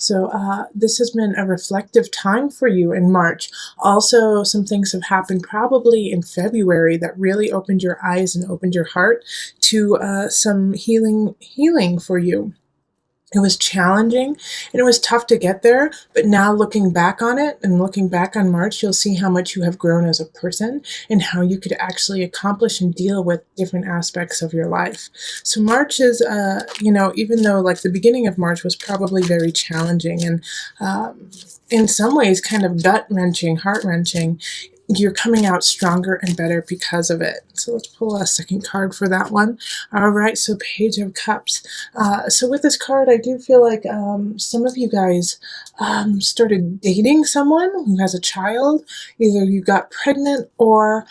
So this has been a reflective time for you in March. Also, some things have happened probably in February that really opened your eyes and opened your heart to some healing for you. It was challenging and it was tough to get there, but now looking back on it and looking back on March, you'll see how much you have grown as a person and how you could actually accomplish and deal with different aspects of your life. So March is, even though like the beginning of March was probably very challenging and in some ways kind of gut-wrenching, heart-wrenching, you're coming out stronger and better because of it. So let's pull a second card for that one. All right, so Page of Cups. So with this card, I do feel like some of you guys started dating someone who has a child. Either you got pregnant or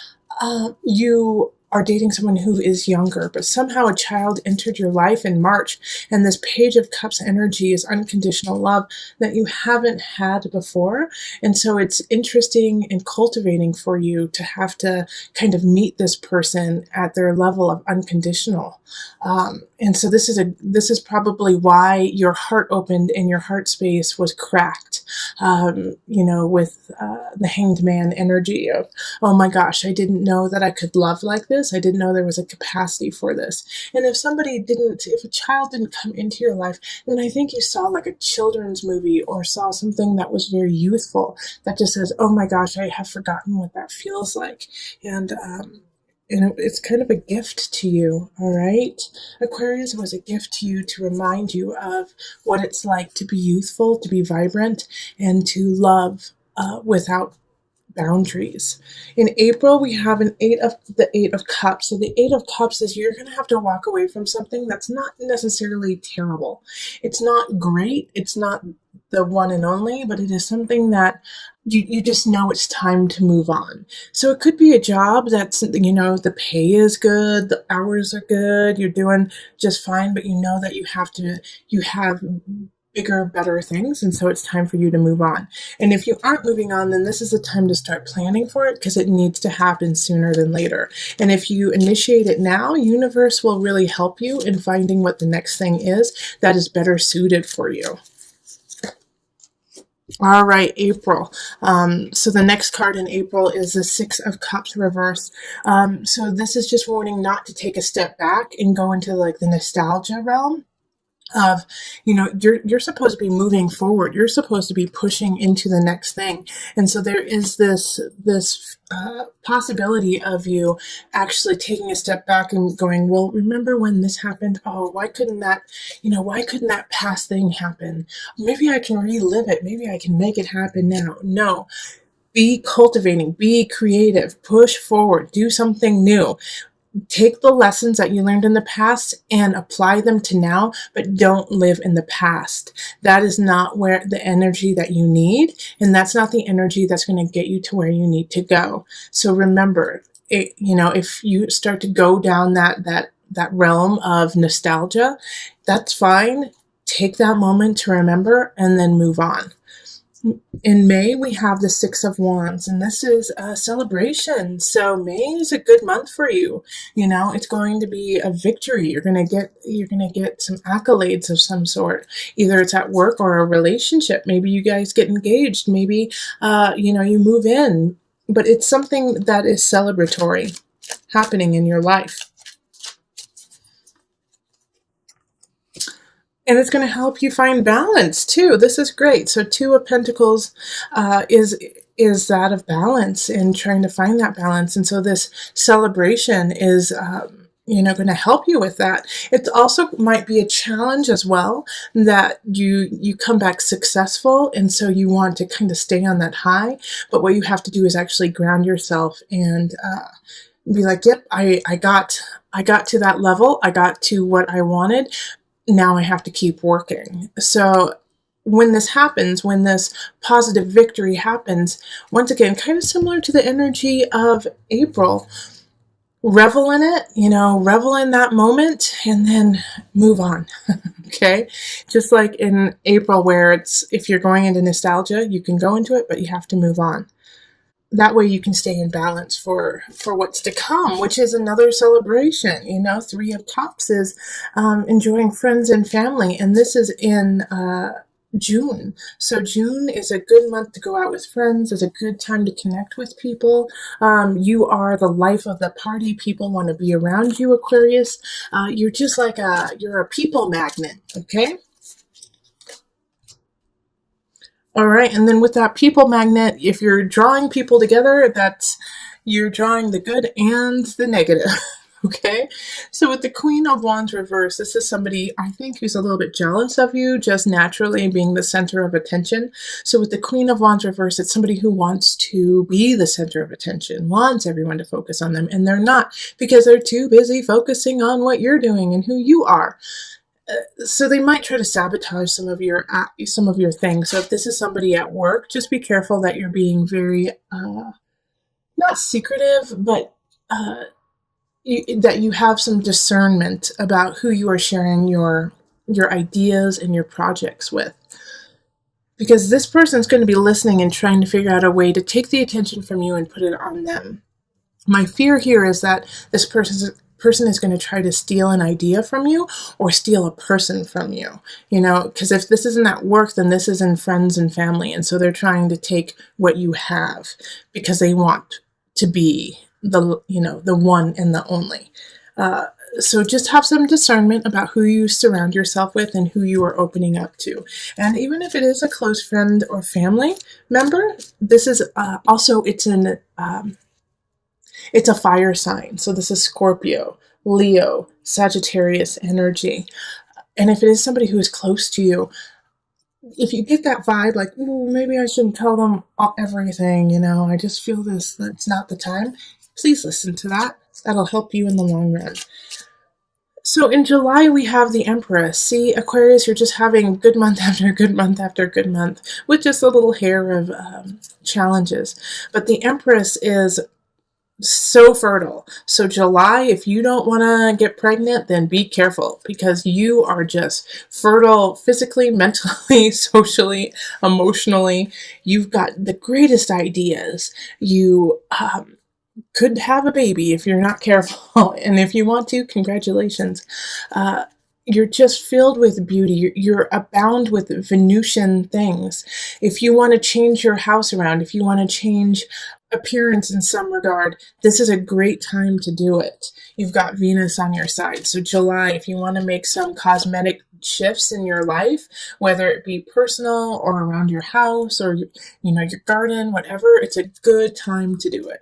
you are dating someone who is younger, but somehow a child entered your life in March, and this Page of Cups energy is unconditional love that you haven't had before. And so it's interesting and cultivating for you to have to kind of meet this person at their level of unconditional. And so this is probably why your heart opened and your heart space was cracked, with the Hanged Man energy of, oh my gosh, I didn't know that I could love like this. I didn't know there was a capacity for this. And if a child didn't come into your life, then I think you saw like a children's movie or saw something that was very youthful that just says, oh my gosh, I have forgotten what that feels like. And it's kind of a gift to you, all right? Aquarius was a gift to you to remind you of what it's like to be youthful, to be vibrant, and to love without boundaries. In April, we have the Eight of Cups. So the Eight of Cups is you're going to have to walk away from something that's not necessarily terrible. It's not great. It's not the one and only, but it is something that you just know it's time to move on. So it could be a job that's, the pay is good, the hours are good, you're doing just fine, but you know that you have bigger, better things, and so it's time for you to move on. And if you aren't moving on, then this is the time to start planning for it because it needs to happen sooner than later. And if you initiate it now, universe will really help you in finding what the next thing is that is better suited for you. All right, April. So the next card in April is the Six of Cups reverse. So this is just warning not to take a step back and go into like the nostalgia realm of, you're supposed to be moving forward. You're supposed to be pushing into the next thing. And so there is this possibility of you actually taking a step back and going, well, remember when this happened? Oh, why couldn't that past thing happen? Maybe I can relive it. Maybe I can make it happen now. No. Be cultivating, be creative, push forward, do something new. Take the lessons that you learned in the past and apply them to now, but don't live in the past. That is not where the energy that you need, and that's not the energy that's going to get you to where you need to go. So remember, if you start to go down that realm of nostalgia, that's fine. Take that moment to remember and then move on. In May, we have the Six of Wands, and this is a celebration. So May is a good month for you. It's going to be a victory. You're going to get some accolades of some sort. Either it's at work or a relationship. Maybe you guys get engaged. Maybe, you move in. But it's something that is celebratory happening in your life. And it's going to help you find balance too. This is great. So Two of Pentacles is that of balance and trying to find that balance. And so this celebration is, going to help you with that. It also might be a challenge as well that you come back successful. And so you want to kind of stay on that high. But what you have to do is actually ground yourself and be like, yep, I got to that level. I got to what I wanted. Now I have to keep working. So when this happens, when this positive victory happens, once again, kind of similar to the energy of April, revel in it, revel in that moment and then move on. Okay. Just like in April where if you're going into nostalgia, you can go into it, but you have to move on. That way you can stay in balance for what's to come, which is another celebration. Three of Cups is enjoying friends and family. And this is in June. So June is a good month to go out with friends. It's a good time to connect with people. You are the life of the party. People want to be around you, Aquarius. You're just like you're a people magnet. Okay. All right. And then with that people magnet, if you're drawing people together, you're drawing the good and the negative. Okay, so with the Queen of Wands reverse, this is somebody I think who's a little bit jealous of you, just naturally being the center of attention. So with the Queen of Wands reverse, it's somebody who wants to be the center of attention, wants everyone to focus on them, and they're not because they're too busy focusing on what you're doing and who you are. So they might try to sabotage some of your things. So if this is somebody at work, just be careful that you're being very not secretive, but that you have some discernment about who you are sharing your ideas and your projects with. Because this person's going to be listening and trying to figure out a way to take the attention from you and put it on them. My fear here is that this person is going to try to steal an idea from you or steal a person from you, because if this isn't at work, then this is in friends and family. And so they're trying to take what you have because they want to be the one and the only. So just have some discernment about who you surround yourself with and who you are opening up to. And even if it is a close friend or family member, this is also, it's a fire sign. So this is Scorpio, Leo, Sagittarius energy. And if it is somebody who is close to you, if you get that vibe, like, ooh, maybe I shouldn't tell them everything, I just feel that's not the time. Please listen to that. That'll help you in the long run. So in July, we have the Empress. See, Aquarius, you're just having good month after good month after good month with just a little hair of challenges. But the Empress is so fertile. So July, if you don't want to get pregnant, then be careful because you are just fertile physically, mentally, socially, emotionally. You've got the greatest ideas. You could have a baby if you're not careful. And if you want to, congratulations. You're just filled with beauty. You're abound with Venusian things. If you want to change your house around, if you want to change appearance in some regard, this is a great time to do it. You've got Venus on your side. So July, if you want to make some cosmetic shifts in your life, whether it be personal or around your house or your garden, whatever, it's a good time to do it.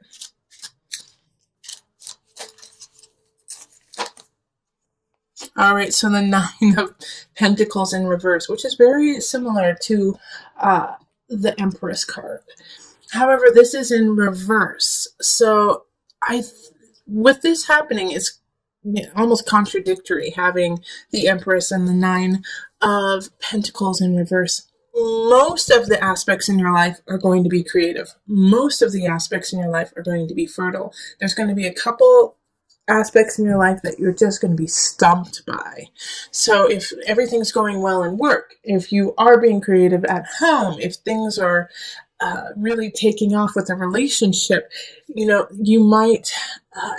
All right, so the Nine of Pentacles in reverse, which is very similar to the Empress card. However, this is in reverse. So with this happening, it's almost contradictory having the Empress and the Nine of Pentacles in reverse. Most of the aspects in your life are going to be creative. Most of the aspects in your life are going to be fertile. There's going to be a couple aspects in your life that you're just going to be stumped by. So if everything's going well in work, if you are being creative at home, if things are really taking off with a relationship, you might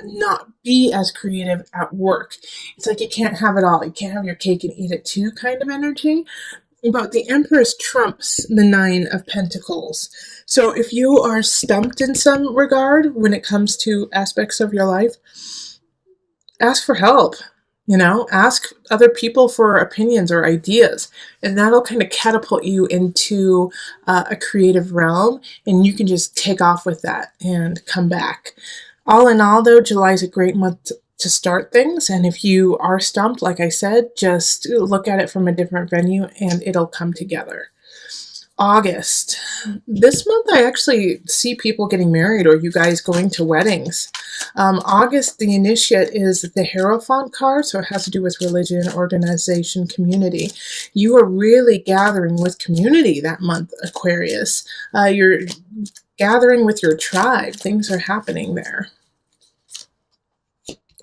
not be as creative at work. It's like you can't have it all. You can't have your cake and eat it too kind of energy. But the Empress trumps the Nine of Pentacles. So if you are stumped in some regard when it comes to aspects of your life, ask for help, ask other people for opinions or ideas, and that'll kind of catapult you into a creative realm, and you can just take off with that and come back. All in all, though, July is a great month to start things, and if you are stumped, like I said, just look at it from a different venue, and it'll come together. August. This month I actually see people getting married or you guys going to weddings. August, the initiate is the Hierophant card, so it has to do with religion, organization, community. You are really gathering with community that month, Aquarius. You're gathering with your tribe. Things are happening there.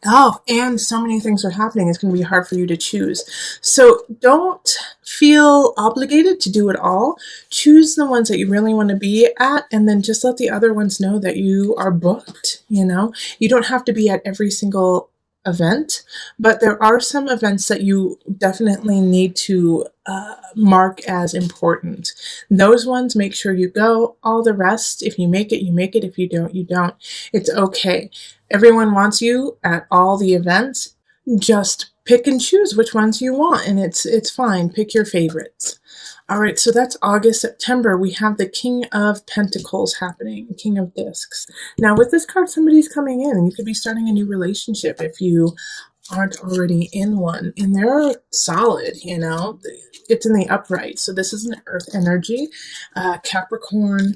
Oh, and so many things are happening. It's going to be hard for you to choose. So don't feel obligated to do it all. Choose the ones that you really want to be at, and then just let the other ones know that you are booked. You don't have to be at every single event, but there are some events that you definitely need to mark as important. Those ones, make sure you go. All the rest, if you make it, you make it. If you don't, you don't. It's okay. Everyone wants you at all the events. Just pick and choose which ones you want, and it's fine. Pick your favorites. All right, so that's August. September, we have the King of Pentacles happening, King of Discs. Now, with this card, somebody's coming in. You could be starting a new relationship if you aren't already in one. And they're solid, you know. It's in the upright. So this is an earth energy. Capricorn,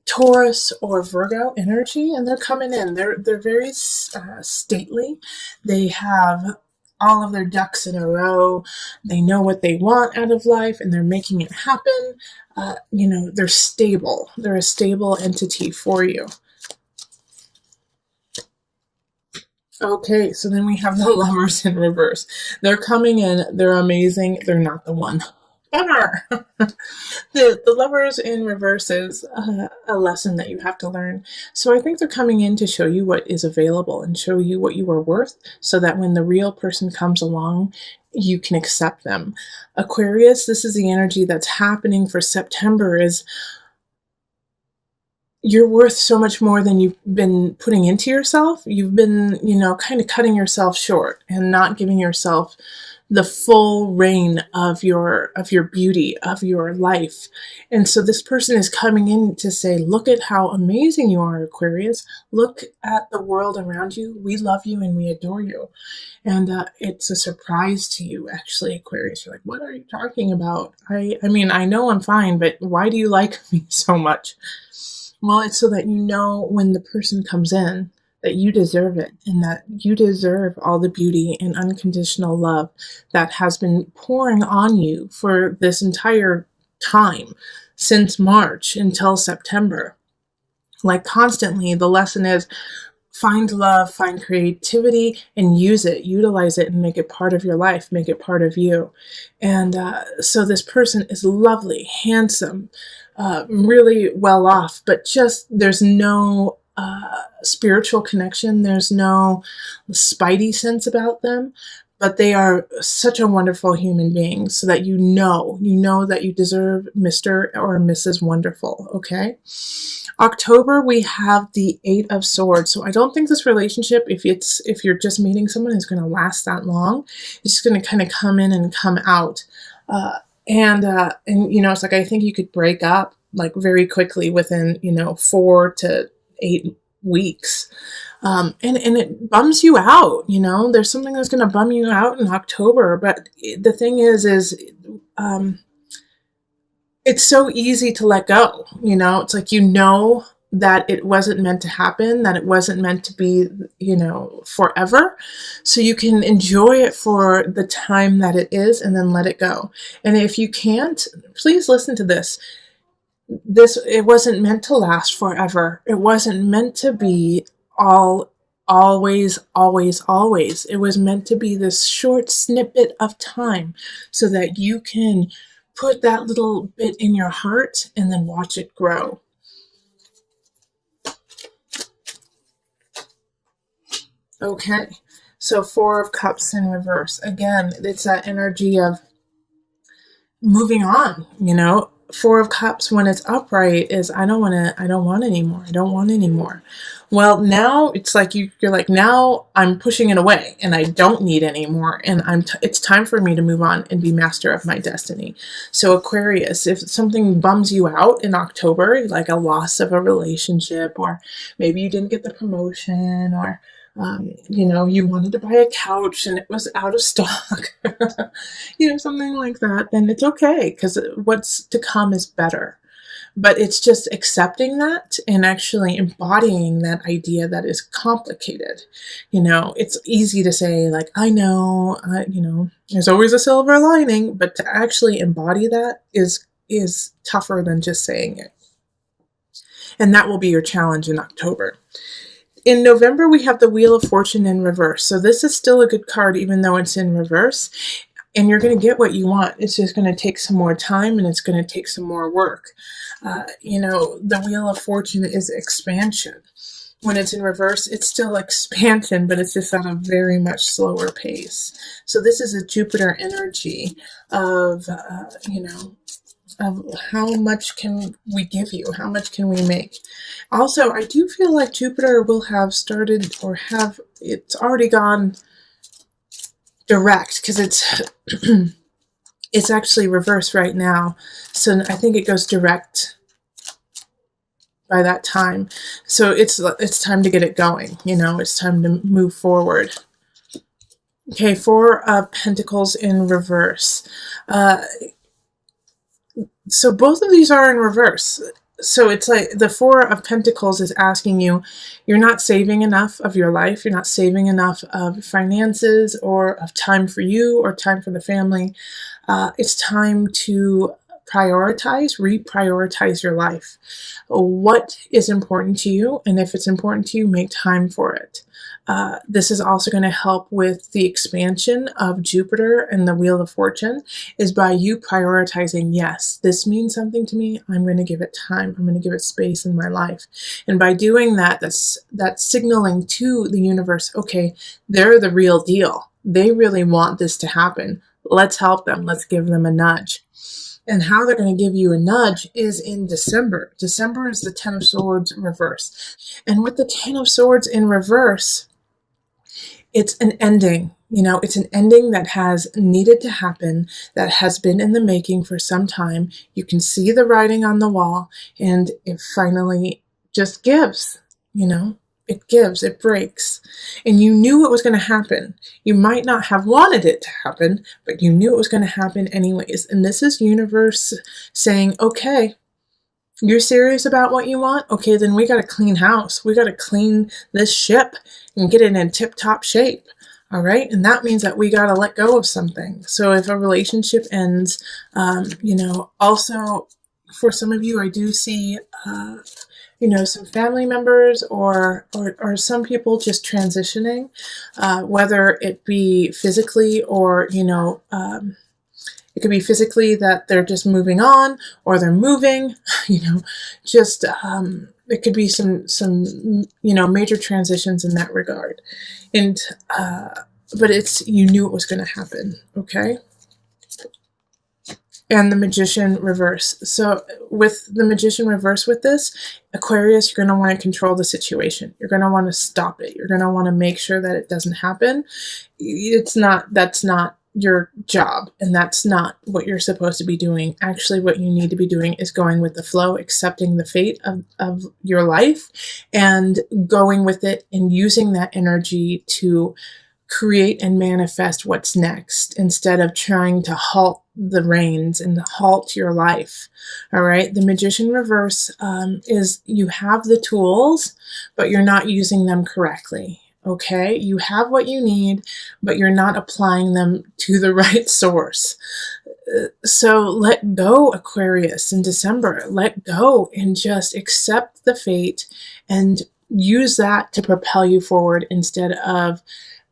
Taurus, or Virgo energy. And they're coming in. They're very stately. They have all of their ducks in a row. They know what they want out of life and they're making it happen. You know, they're stable. They're a stable entity for you. Okay, so then we have the Lovers in reverse. They're coming in. They're amazing. They're not the one. Bummer. The Lovers in reverse is a lesson that you have to learn. So I think they're coming in to show you what is available and show you what you are worth so that when the real person comes along, you can accept them. Aquarius, this is the energy that's happening for September is you're worth so much more than you've been putting into yourself. You've been, you know, kind of cutting yourself short and not giving yourself the full reign of your beauty, of your life. And so this person is coming in to say, look at how amazing you are, Aquarius. Look at the world around you. We love you and we adore you. And it's a surprise to you, actually, Aquarius. You're like, what are you talking about? I mean, I know I'm fine, but why do you like me so much? Well, it's so that you know when the person comes in that you deserve it and that you deserve all the beauty and unconditional love that has been pouring on you for this entire time since March until September. Like constantly, the lesson is find love, find creativity, and use it, utilize it, and make it part of your life, make it part of you. And so this person is lovely, handsome, really well off, but just there's no spiritual connection. There's no spidey sense about them, but they are such a wonderful human being so that you know that you deserve Mr. or Mrs. Wonderful, okay? October, we have the Eight of Swords. So I don't think this relationship, if you're just meeting someone, is going to last that long. It's just going to kind of come in and come out. And you know, it's like, I think you could break up like very quickly within, you know, 4 to 8 weeks. And it bums you out, you know, there's something that's going to bum you out in October. But the thing is it's so easy to let go, you know, it's like, you know, that it wasn't meant to happen, that it wasn't meant to be, you know, forever. So you can enjoy it for the time that it is and then let it go. And if you can't, please listen to this. It wasn't meant to last forever. It wasn't meant to be always. It was meant to be this short snippet of time so that you can put that little bit in your heart and then watch it grow. Okay, so Four of Cups in reverse. Again, it's that energy of moving on, you know. Four of Cups when it's upright is I don't want anymore. Well, now it's like you're like, now I'm pushing it away and I don't need anymore, and it's time for me to move on and be master of my destiny. So Aquarius, if something bums you out in October, like a loss of a relationship, or maybe you didn't get the promotion, or you know, you wanted to buy a couch and it was out of stock, you know, something like that, then it's okay, because what's to come is better. But it's just accepting that and actually embodying that idea that is complicated. You know, it's easy to say, like, I know, you know, there's always a silver lining, but to actually embody that is tougher than just saying it. And that will be your challenge in October. In November, we have the Wheel of Fortune in reverse. So this is still a good card, even though it's in reverse. And you're going to get what you want. It's just going to take some more time and it's going to take some more work. You know, the Wheel of Fortune is expansion. When it's in reverse, it's still expansion, but it's just at a very much slower pace. So this is a Jupiter energy of, of how much can we give you? How much can we make? Also, I do feel like Jupiter will have started, or it's already gone direct, because it's actually reversed right now. So I think it goes direct by that time. So it's time to get it going. It's time to move forward. Okay, Four of Pentacles in reverse. So both of these are in reverse. So it's like the Four of Pentacles is asking you, you're not saving enough of your life. You're not saving enough of finances or of time for you or time for the family. It's time to reprioritize your life. What is important to you? And if it's important to you, make time for it. This is also going to help with the expansion of Jupiter and the Wheel of Fortune, is by you prioritizing, yes, this means something to me. I'm going to give it time. I'm going to give it space in my life. And by doing that, that's signaling to the universe, okay, they're the real deal. They really want this to happen. Let's help them. Let's give them a nudge. And how they're going to give you a nudge is in December. December is the Ten of Swords reverse. And with the Ten of Swords in reverse, it's an ending. It's an ending that has needed to happen, that has been in the making for some time. You can see the writing on the wall, and it finally just gives. It gives, it breaks. And you knew it was going to happen. You might not have wanted it to happen, but you knew it was going to happen anyways. And this is universe saying, okay, you're serious about what you want? Okay, then we got to clean house. We got to clean this ship and get it in tip-top shape. All right. And that means that we got to let go of something. So if a relationship ends, also for some of you, I do see, some family members or some people just transitioning, whether it be physically or, it could be physically that they're just moving on, or they're moving, it could be some major transitions in that regard. And, but you knew it was going to happen. Okay. And the Magician reverse. So with the Magician reverse with this, Aquarius, you're going to want to control the situation. You're going to want to stop it. You're going to want to make sure that it doesn't happen. That's not your job, and that's not what you're supposed to be doing. Actually, what you need to be doing is going with the flow, accepting the fate of your life, and going with it and using that energy to create and manifest what's next, instead of trying to halt the reins and halt your life. All right. The Magician reverse is you have the tools, but you're not using them correctly. Okay. You have what you need, but you're not applying them to the right source. So let go, Aquarius, in December. Let go and just accept the fate and use that to propel you forward, instead of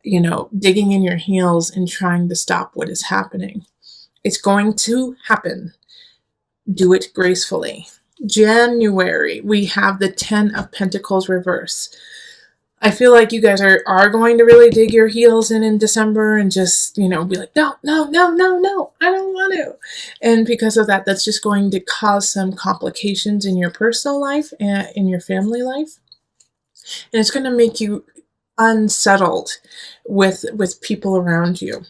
digging in your heels and trying to stop what is happening. It's going to happen. Do it gracefully. January, we have the Ten of Pentacles reverse. I feel like you guys are going to really dig your heels in December and just, be like, no, I don't want to. And because of that, that's just going to cause some complications in your personal life and in your family life. And it's going to make you unsettled with people around you.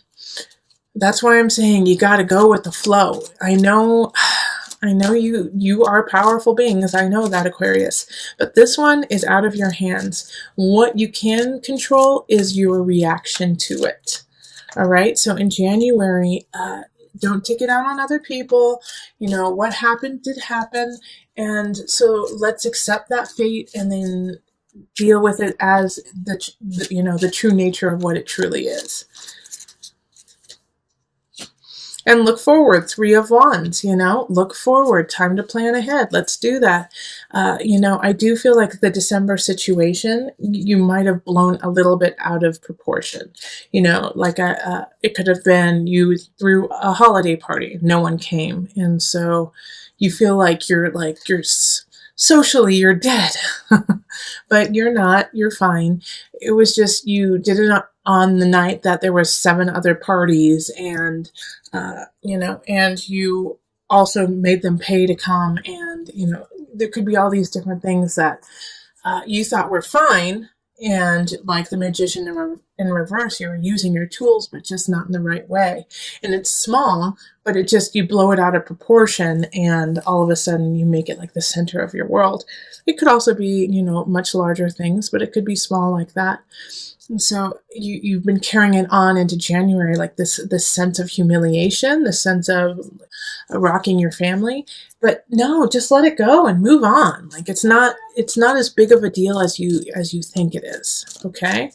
That's why I'm saying you got to go with the flow. I know you are powerful beings. I know that, Aquarius, but this one is out of your hands. What you can control is your reaction to it. All right. So in January, don't take it out on other people. What happened did happen. And so let's accept that fate and then deal with it as the true nature of what it truly is. And look forward, Three of Wands, look forward, time to plan ahead. Let's do that. I do feel like the December situation, you might have blown a little bit out of proportion. It could have been you threw a holiday party, no one came. And so you feel like you're socially you're dead. But you're not, you're fine. It was just you did it on the night that there were 7 other parties, and and you also made them pay to come, and there could be all these different things that you thought were fine, and like the magician in reverse, you're using your tools, but just not in the right way. And it's small, but you blow it out of proportion, and all of a sudden you make it like the center of your world. It could also be, much larger things, but it could be small like that. And so you've been carrying it on into January, like this sense of humiliation, the sense of rocking your family. But no, just let it go and move on. Like it's not as big of a deal as you think it is. Okay,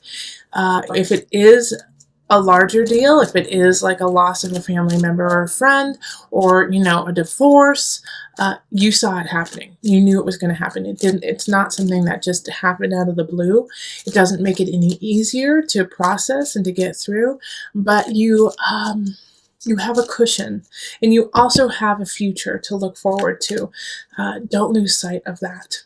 if it is a larger deal, if it is like a loss of a family member or a friend, or a divorce, you saw it happening. You knew it was going to happen. It's not something that just happened out of the blue. It doesn't make it any easier to process and to get through, but you have a cushion, and you also have a future to look forward to. Don't lose sight of that.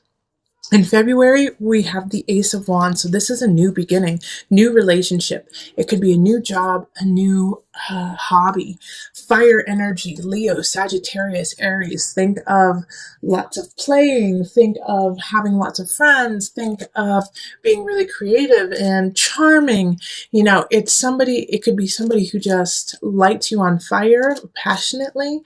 In February, we have the Ace of Wands. So this is a new beginning, new relationship. It could be a new job, a new hobby. Fire energy, Leo, Sagittarius, Aries. Think of lots of playing. Think of having lots of friends. Think of being really creative and charming. It could be somebody who just lights you on fire passionately,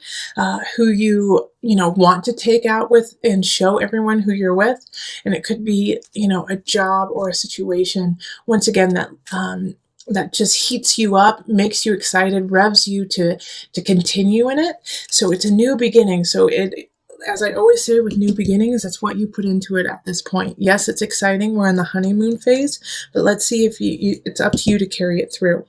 who you want to take out with and show everyone who you're with. And it could be, a job or a situation, once again, that just heats you up, makes you excited, revs you to continue in it. So it's a new beginning. So as I always say with new beginnings, that's what you put into it at this point. Yes, it's exciting. We're in the honeymoon phase, but let's see if it's up to you to carry it through.